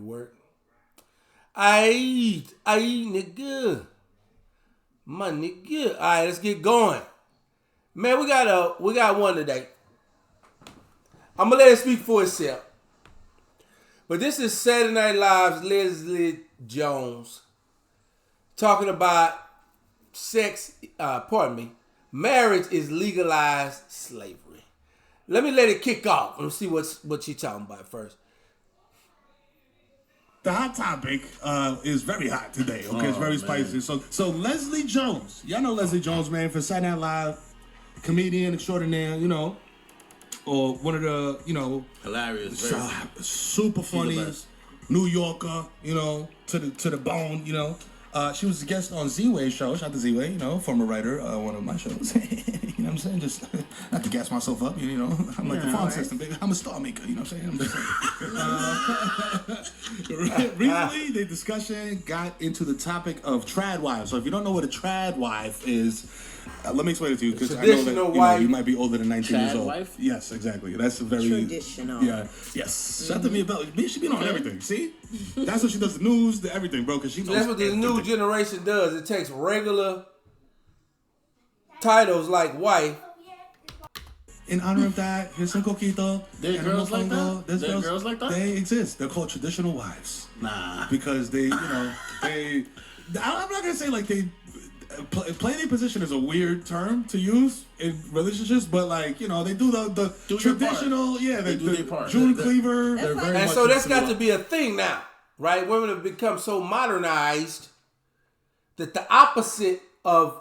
work. I nigga. My nigga. All right, let's get going. Man, we got one today. I'm gonna let it speak for itself. But this is Saturday Night Live's Leslie Jones talking about marriage is legalized slavery. Let it kick off. Let's see what she talking about first. The hot topic is very hot today. Okay, it's very spicy. So Leslie Jones, y'all know Leslie Jones, man, for Saturday Night Live, comedian extraordinaire, or one of the, hilarious, super funny, New Yorker, to the bone, She was a guest on Z-Way's show. Shout out to Z-Way, former writer, one of my shows. You know what I'm saying? Just not to gas myself up, I'm like the phone system, baby. I'm a star maker, you know what I'm saying? Recently, the discussion got into the topic of trad wives. So if you don't know what a trad wife is, let me explain it to you, because I know that you might be older than 19 years old. Wife? Yes, exactly. That's a very traditional. Yeah. Yes. Shout out to me about she been on everything. See, that's what she does. The news, the everything, bro. Because she knows. That's what the new generation does. It takes regular titles like wife. In honor of that, here's some coquito. There are girls like that? There's girls like that? They exist. They're called traditional wives. Nah. Because they, I'm not going to say like they, play their position is a weird term to use in relationships, but like, they do the traditional, they do their part. June Cleaver. They're very and so that's got to be a thing now, right? Women have become so modernized that the opposite of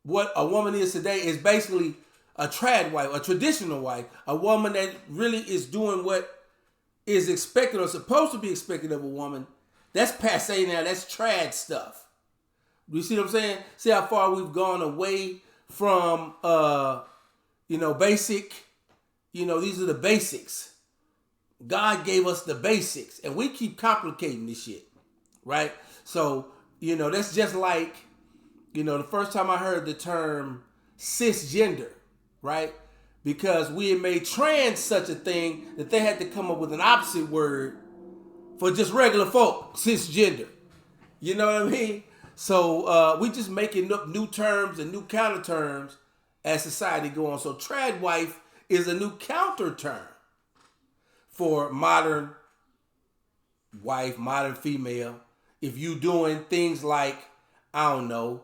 what a woman is today is basically a trad wife, a traditional wife, a woman that really is doing what is expected or supposed to be expected of a woman. That's passe now. That's trad stuff. You see what I'm saying? See how far we've gone away from, basic. These are the basics. God gave us the basics, and we keep complicating this shit, right? So, that's just like, the first time I heard the term cisgender, right? Because we had made trans such a thing that they had to come up with an opposite word for just regular folk, cisgender. You know what I mean? So we just making up new terms and new counter terms as society go on. So trad wife is a new counter term for modern wife, modern female. If you doing things like, I don't know,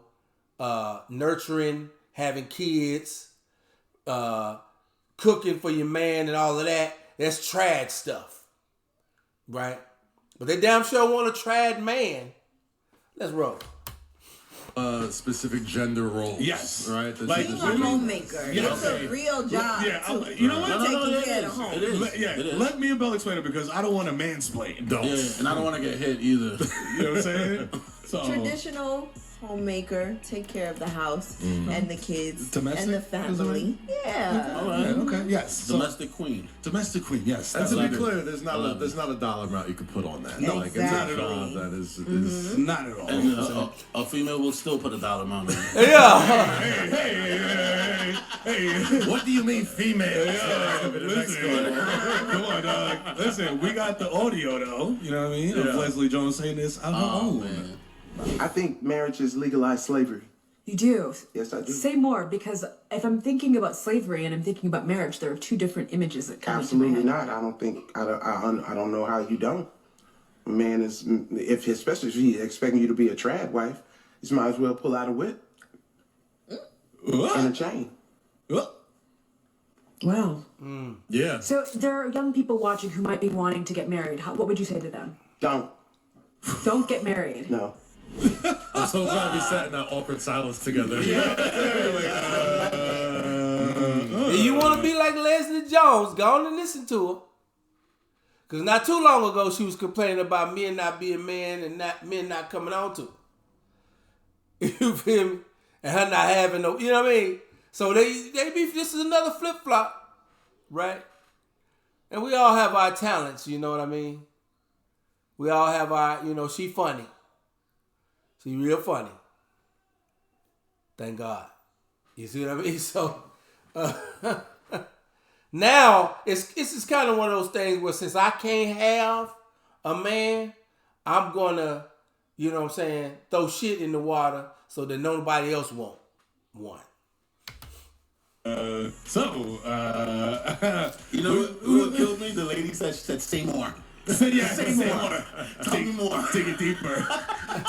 nurturing, having kids, cooking for your man and all of that, that's trad stuff, right? But they damn sure want a trad man. Let's roll. Specific gender roles. Yes. Right? Like being a homemaker. It's a real job. You know what? Taking care of the home. It is. Let me and Bell explain it because I don't want to mansplain. Don't. Yeah, and I don't want to get hit either. You know what I'm saying? Traditional homemaker, take care of the house and the kids and the family. Yeah. All right. Okay. Yes. Domestic queen. Domestic queen. Yes. And to be clear, there's not a dollar amount you can put on that. No, it's not at all. That is not at all. And a female will still put a dollar amount on it. Yeah. Hey. What do you mean female? Listen, come on, dog. Listen, we got the audio though. You know what I mean? Of Leslie Jones saying this on her own. Man. I think marriage is legalized slavery. You do? Yes, I do. Say more, because if I'm thinking about slavery and I'm thinking about marriage, there are two different images that come Absolutely into my head. not. I don't know how you don't. A man is, especially if he's expecting you to be a trad wife, you might as well pull out a whip and a chain. Wow. Yeah. So there are young people watching who might be wanting to get married. What would you say to them? Don't get married. No. I'm so glad we sat in that awkward silence together. If you want to be like Leslie Jones, go on and listen to her. Because not too long ago, she was complaining about men not being men and men not coming on to her. You feel me? And her not having no, you know what I mean? So this is another flip-flop, right? And we all have our talents, you know what I mean? We all have our, she funny. She real funny. Thank God. You see what I mean? So, now, it's kind of one of those things where since I can't have a man, I'm gonna, you know what I'm saying, throw shit in the water so that nobody else won't want. You know what killed me? The lady said, she said, say more. Yeah, Say more. Tell me more. Dig it deeper.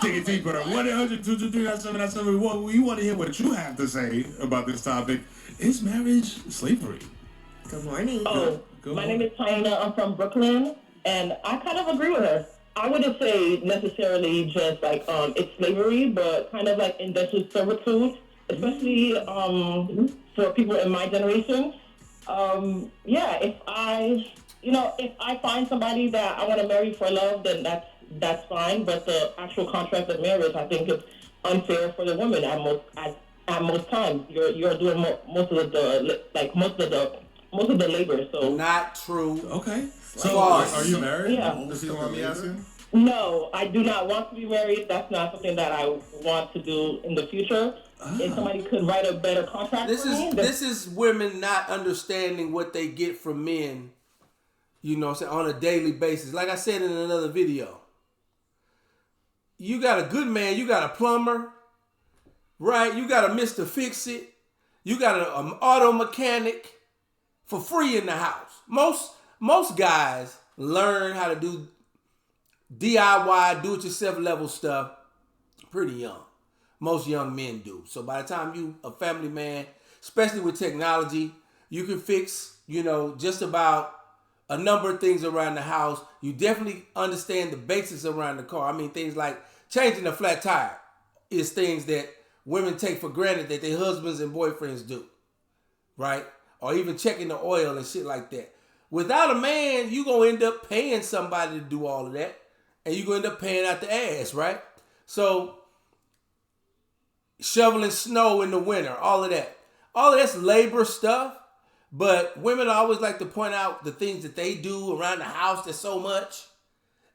Dig it deeper. 1-800-223-9797. Well, we want to hear what you have to say about this topic. Is marriage slavery? Good morning. Oh, my name is Taina. I'm from Brooklyn, and I kind of agree with her. I wouldn't say necessarily just like it's slavery, but kind of like indentured servitude, especially for people in my generation. If I find somebody that I want to marry for love, then that's fine. But the actual contract of marriage, I think it's unfair for the woman at most times. You're doing most of the labor. So not true. Okay. So are you married? Yeah. Does he want me asking? No, I do not want to be married. That's not something that I want to do in the future. If somebody could write a better contract This for me, this is women not understanding what they get from men, you know what I'm saying, on a daily basis. Like I said in another video, you got a good man, you got a plumber, right? You got a Mr. Fix-It, you got an auto mechanic for free in the house. Most guys learn how to do DIY, do-it-yourself level stuff pretty young. Most young men do. So by the time you a family man, especially with technology, you can fix, just about a number of things around the house. You definitely understand the basics around the car. I mean, things like changing a flat tire is things that women take for granted that their husbands and boyfriends do, right? Or even checking the oil and shit like that. Without a man, you're going to end up paying somebody to do all of that. And you're going to end up paying out the ass, right? So, shoveling snow in the winter, all of that. All of that's labor stuff. But women always like to point out the things that they do around the house that's so much.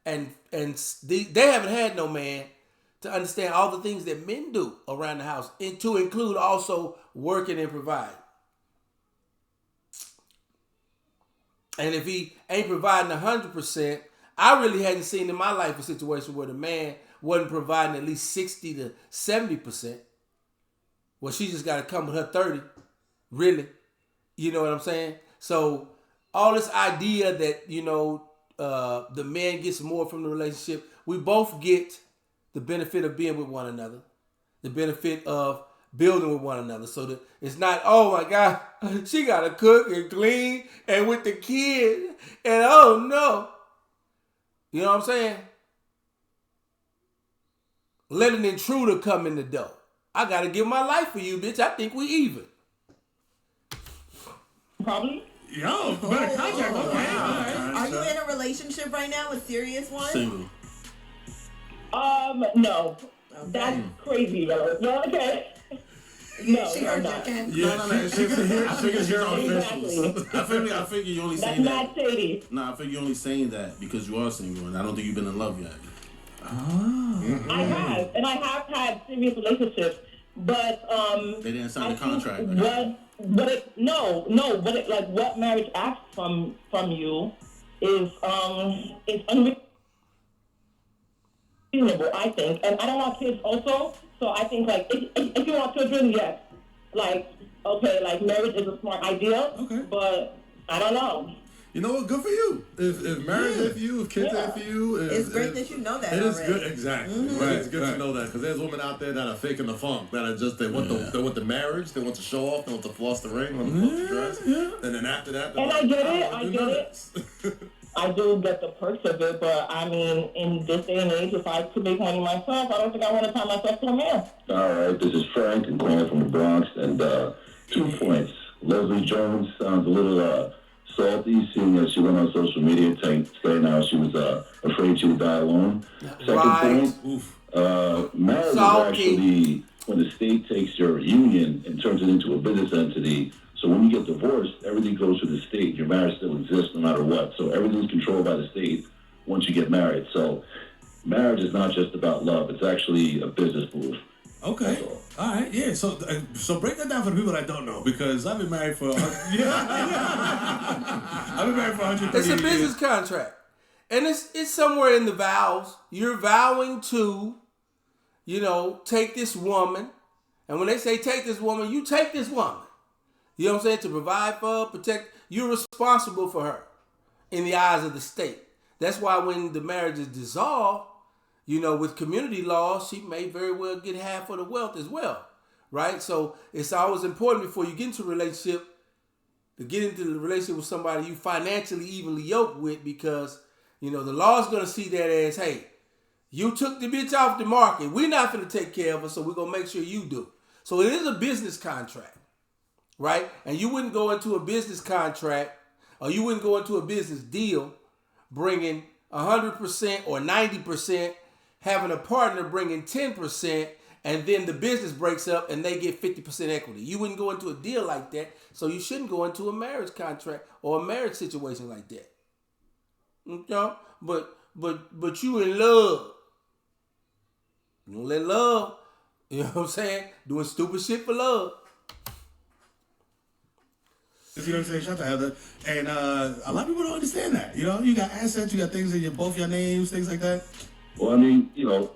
And they haven't had no man to understand all the things that men do around the house. And to include also working and providing. And if he ain't providing 100%, I really hadn't seen in my life a situation where the man wasn't providing at least 60 to 70%. Well, she just got to come with her 30. Really. You know what I'm saying? So all this idea that, the man gets more from the relationship, we both get the benefit of being with one another. The benefit of building with one another. So that it's not, oh my God, she got to cook and clean and with the kid. And oh no. You know what I'm saying? Let an intruder come in the door. I got to give my life for you, bitch. I think we even. probably. Yo, better contact us. Are you in a relationship right now, a serious one? Single. No. Okay. That's crazy, though. No, okay. No, She heard you, Ken. Yeah, no. I figured you're on Exactly. I figure you're only That's saying that. not shady. No, I figure you're only saying that because you are single, and I don't think you've been in love yet. I have, and I have had serious relationships, but They didn't sign the contract. What marriage asks from you is unreasonable, I think, and I don't want kids also. So I think if you want children, yes, marriage is a smart idea. Okay. But I don't know. You know what? Good for you. If marriage is for you, if kids are for you, It's great that you know that It is already. good, exactly. Right, it's good to know that because there's women out there that are faking the funk, that are just they want the marriage, they want to show off, they want to floss the ring, they want to floss the dress, and then after that, And I get it. I get it. I do get the perks of it, but I mean, in this day and age, if I could make money myself, I don't think I want to tie myself to a man. All right, this is Frank. I'm calling from the Bronx, and 2 points. Leslie Jones sounds a little salty, seeing as she went on social media saying how she was afraid she would die alone. Second point, marriage is actually when the state takes your union and turns it into a business entity. So when you get divorced, everything goes to the state. Your marriage still exists no matter what. So everything's controlled by the state once you get married. So marriage is not just about love. It's actually a business move. Okay. All right. Yeah. So break that down for the people that don't know, because I've been married for I've been married for 130 It's a years. business contract. And it's somewhere in the vows. You're vowing to, take this woman. And when they say take this woman, you take this woman. You know what I'm saying? To provide for her, protect. You're responsible for her in the eyes of the state. That's why when the marriage is dissolved, with community law, she may very well get half of the wealth as well. Right? So it's always important before you get into a relationship to get into the relationship with somebody you financially evenly yoked with, because, the law is going to see that as, hey, you took the bitch off the market. We're not going to take care of her, so we're going to make sure you do. So it is a business contract, right? And you wouldn't go into a business contract, or you wouldn't go into a business deal bringing 100% or 90%, having a partner bringing 10%, and then the business breaks up and they get 50% equity. You wouldn't go into a deal like that, so you shouldn't go into a marriage contract or a marriage situation like that. But you in love. You don't let love, you know what I'm saying? Doing stupid shit for love. You know what I'm saying? Shout out to Heather. And a lot of people don't understand that. You got assets, you got things in both your names, things like that. Well, I mean,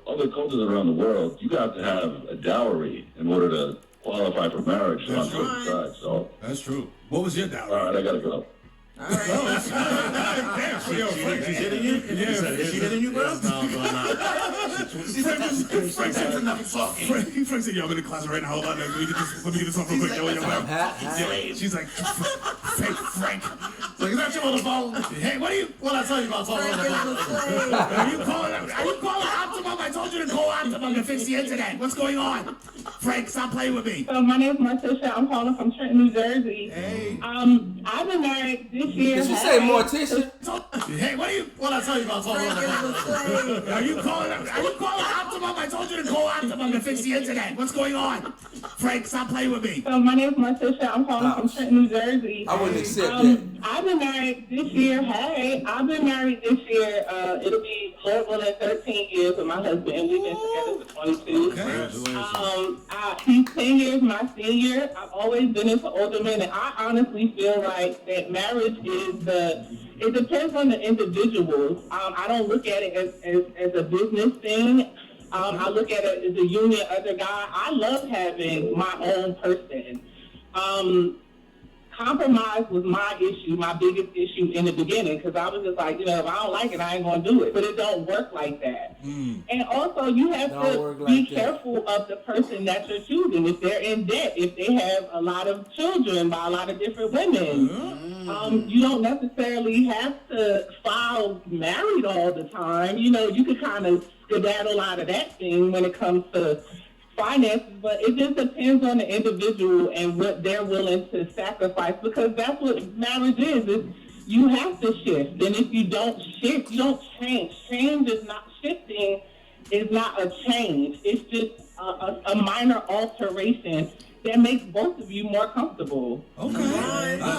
other cultures around the world, you got to have a dowry in order to qualify for marriage. That's true. Side, so. That's true. What was your dowry? All right, I gotta go. All right. Damn, She's hitting you? Yeah. Is she hitting you, bro? Frank said, yo, I'm in the closet right now. Hold on. Let me get this off real quick. Yo. She's like, fake Frank. Like, is that you on the phone? Hey, what I tell you about phone? Are you calling Optimum? I told you to call Optimum to fix the internet. What's going on? Frank, stop playing with me. So my name is Martisha. I'm calling from Trenton, New Jersey. Hey. I've been married this year. Did you say Morticia? Hey, what I tell you about phone? Are you calling Optimum? I told you to call Optimum to fix the internet. What's going on? Frank, stop playing with me. So my name is Martisha. I'm calling from Trenton, New Jersey. I wouldn't accept that. I've been married this year. I've been married this year. It'll be more than 13 years with my husband, and we've been together for 22. Congratulations. He's 10 years my senior. I've always been into older men, and I honestly feel like that marriage it depends on the individuals. I don't look at it as a business thing. I look at it as a union, other guy. I love having my own person. Compromise was my biggest issue in the beginning, because I was just like, if I don't like it, I ain't going to do it. But it don't work like that. And also, you have to be careful of the person that you're choosing. If they're in debt, if they have a lot of children by a lot of different women, you don't necessarily have to file married all the time. You could kind of skedaddle out of that thing when it comes to finances, but it just depends on the individual and what they're willing to sacrifice, because that's what marriage is you have to shift. And if you don't shift, you don't change. Change is not shifting, is not a change. It's just a minor alteration that makes both of you more comfortable. Okay. All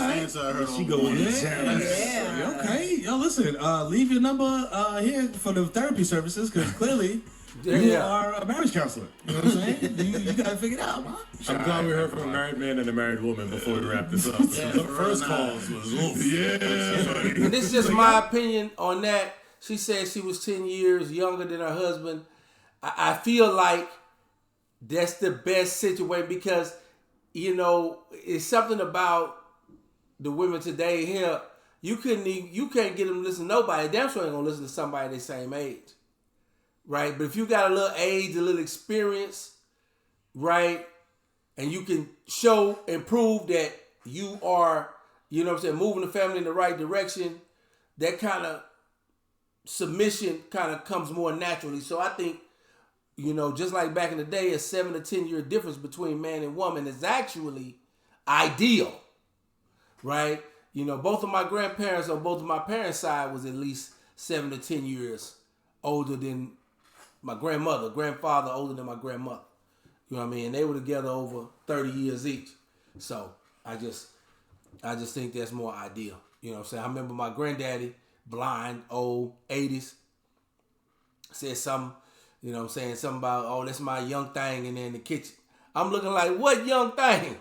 right. She going yeah. Okay. Yo, listen, leave your number here for the therapy services, because clearly you are a marriage counselor. You know what I'm saying? You got to figure it out, huh? I'm glad we heard from a married man and a married woman before we wrap this up. The first calls was oof. Yeah. And this is just my opinion on that. She said she was 10 years younger than her husband. I feel like that's the best situation, because, it's something about the women today here. You can't get them to listen to nobody. Damn sure ain't gonna listen to somebody their same age. Right? But if you got a little age, a little experience, right, and you can show and prove that you are, moving the family in the right direction, that kind of submission kind of comes more naturally. So I think, just like back in the day, a 7 to 10 year difference between man and woman is actually ideal, right? Both of my grandparents on both of my parents' side was at least 7 to 10 years older than my grandfather older than my grandmother. You know what I mean? And they were together over 30 years each. So I just think that's more ideal. You know what I'm saying? I remember my granddaddy, blind, old, 80s, said something, something about, that's my young thing in there in the kitchen. I'm looking like, what young thing?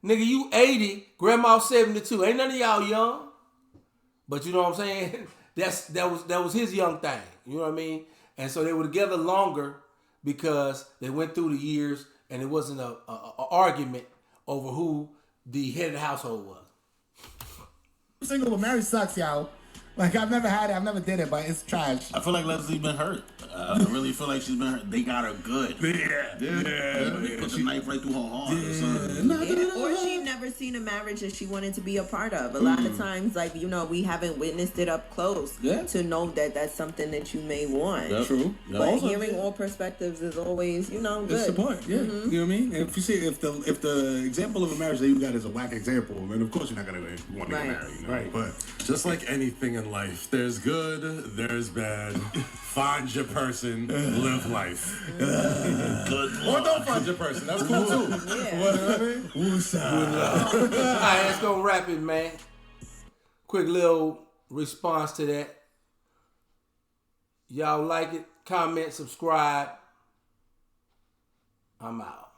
Nigga, you 80, grandma 72. Ain't none of y'all young. But you know what I'm saying? that was his young thing. You know what I mean? And so they were together longer because they went through the years, and it wasn't a argument over who the head of the household was. Single but married sucks, y'all. Like, I've never had it, I've never did it, but it's trash. I feel like Leslie's been hurt. I really feel like she's been hurt. They got her good. Yeah. They put the knife right through her heart. Or she never seen a marriage that she wanted to be a part of. A lot of times, like, we haven't witnessed it up close to know that that's something that you may want. That's true. But hearing all perspectives is always, good. It's the point, yeah. You know what I mean? If you see, if the example of a marriage that you got is a whack example, then of course you're not going to want to get married. Right. But just like anything in life, there's good, there's bad. Find your person, live life. Good Or don't find your person. That's cool too. Yeah. What I mean? All right, let's go wrap it, man. Quick little response to that. Y'all like it? Comment, subscribe. I'm out.